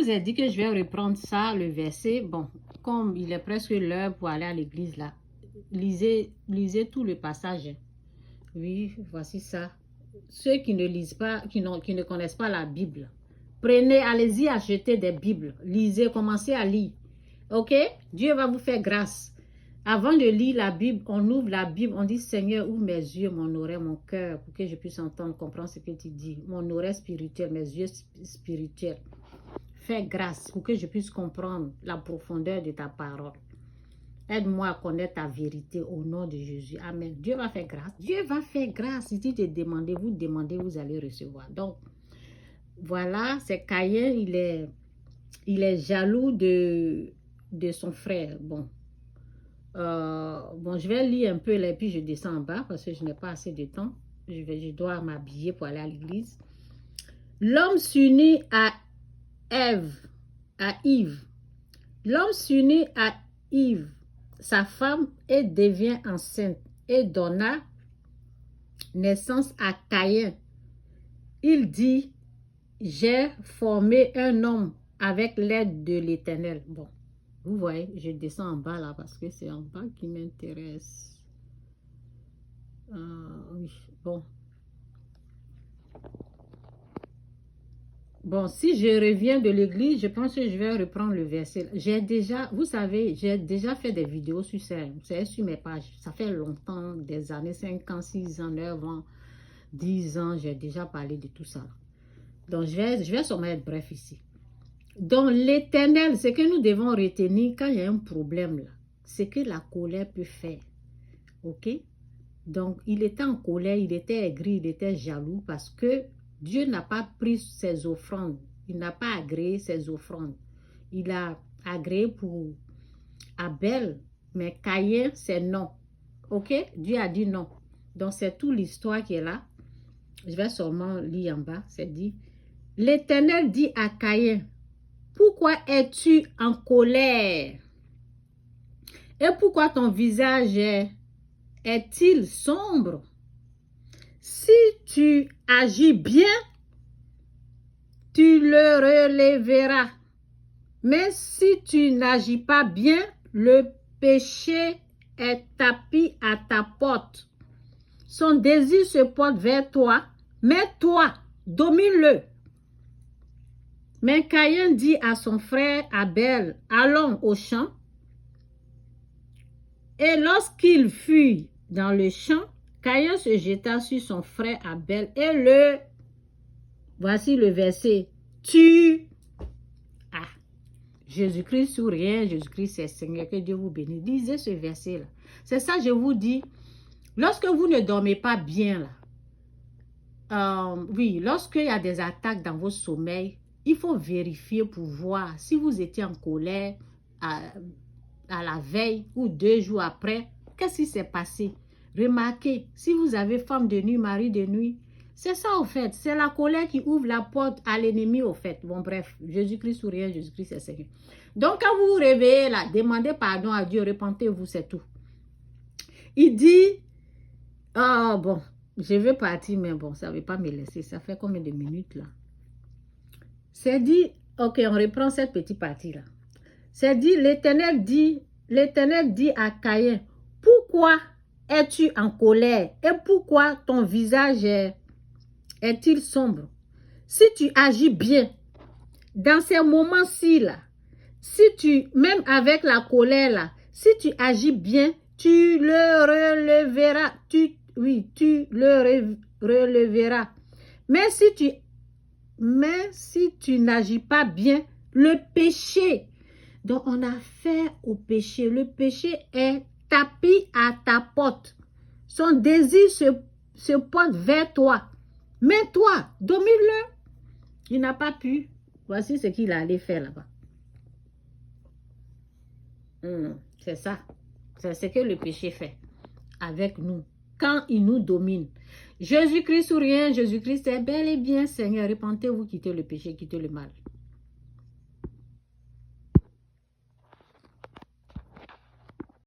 vous ai dit que je vais reprendre ça, le verset. Bon, comme il est presque l'heure pour aller à l'église là, lisez tout le passage. Oui, voici ça. Ceux qui ne lisent pas, qui ne connaissent pas la Bible, prenez, allez-y acheter des Bibles. Lisez, commencez à lire. Ok? Dieu va vous faire grâce. Avant de lire la Bible, on ouvre la Bible, on dit Seigneur, ouvre mes yeux, mon oreille, mon cœur, pour que je puisse entendre, comprendre ce que tu dis. Mon oreille spirituelle, mes yeux spirituels. Fais grâce pour que je puisse comprendre la profondeur de ta parole. Aide-moi à connaître ta vérité au nom de Jésus. Amen. Dieu va faire grâce. Dieu va faire grâce. Si tu te demandes, vous allez recevoir. Donc, voilà, c'est Caïn, il est jaloux de son frère. Bon, je vais lire un peu là, et puis je descends en bas parce que je n'ai pas assez de temps. Je dois m'habiller pour aller à l'église. L'homme s'unit à Yves. L'homme s'unit à Yves, sa femme, et devient enceinte et donna naissance à Caïn. Il dit, j'ai formé un homme avec l'aide de l'Éternel. Bon, vous voyez, je descends en bas là parce que c'est en bas qui m'intéresse. Oui, bon. Bon, si je reviens de l'église, je pense que je vais reprendre le verset. J'ai déjà, vous savez, j'ai déjà fait des vidéos sur ça. C'est sur mes pages. Ça fait longtemps, des années 5 ans, 6 ans, 9 ans, 10 ans, j'ai déjà parlé de tout ça. Donc, je vais sûrement être bref ici. Donc, l'Éternel, ce que nous devons retenir quand il y a un problème là, c'est que la colère peut faire. Ok? Donc, il était en colère, il était aigri, il était jaloux parce que Dieu n'a pas pris ses offrandes. Il n'a pas agréé ses offrandes. Il a agréé pour Abel, mais Caïn, c'est non. Ok? Dieu a dit non. Donc, c'est toute l'histoire qui est là. Je vais seulement lire en bas. C'est dit, l'Éternel dit à Caïn, pourquoi es-tu en colère? Et pourquoi ton visage est-il sombre? Si tu agis bien, tu le relèveras. Mais si tu n'agis pas bien, le péché est tapis à ta porte. Son désir se porte vers toi, mais toi, domine-le. Mais Caïn dit à son frère Abel, allons au champ. Et lorsqu'il fut dans le champ, Caïn se jeta sur son frère Abel et voici le verset, Jésus-Christ ou rien, Jésus-Christ c'est Seigneur, que Dieu vous bénisse. Lisez ce verset-là. C'est ça, je vous dis, lorsque vous ne dormez pas bien, là, oui, lorsqu'il y a des attaques dans vos sommeils, il faut vérifier pour voir si vous étiez en colère à la veille ou 2 jours après, qu'est-ce qui s'est passé? Remarquez, si vous avez femme de nuit, mari de nuit, c'est ça au fait, c'est la colère qui ouvre la porte à l'ennemi au fait. Bon bref, Jésus-Christ ou rien, Jésus-Christ c'est Seigneur. Donc quand vous vous réveillez là, demandez pardon à Dieu, repentez-vous, c'est tout. Il dit, bon, je vais partir, mais bon, ça ne veut pas me laisser, ça fait combien de minutes là? C'est dit, ok, on reprend cette petite partie là. C'est dit, l'Éternel dit à Caïn, pourquoi es-tu en colère et pourquoi ton visage est-il sombre? Si tu agis bien, dans ces moments-ci là, même avec la colère là, si tu agis bien, tu le releveras, tu le releveras. Mais si tu n'agis pas bien, le péché. Donc, on a affaire au péché. Le péché est tapis à ta porte. Son désir se porte vers toi. Mais toi, domine-le. Il n'a pas pu. Voici ce qu'il allait faire là-bas. C'est ça. C'est ce que le péché fait avec nous. Quand il nous domine. Jésus-Christ ou rien, Jésus-Christ est bel et bien Seigneur. Repentez-vous, quittez le péché, quittez le mal.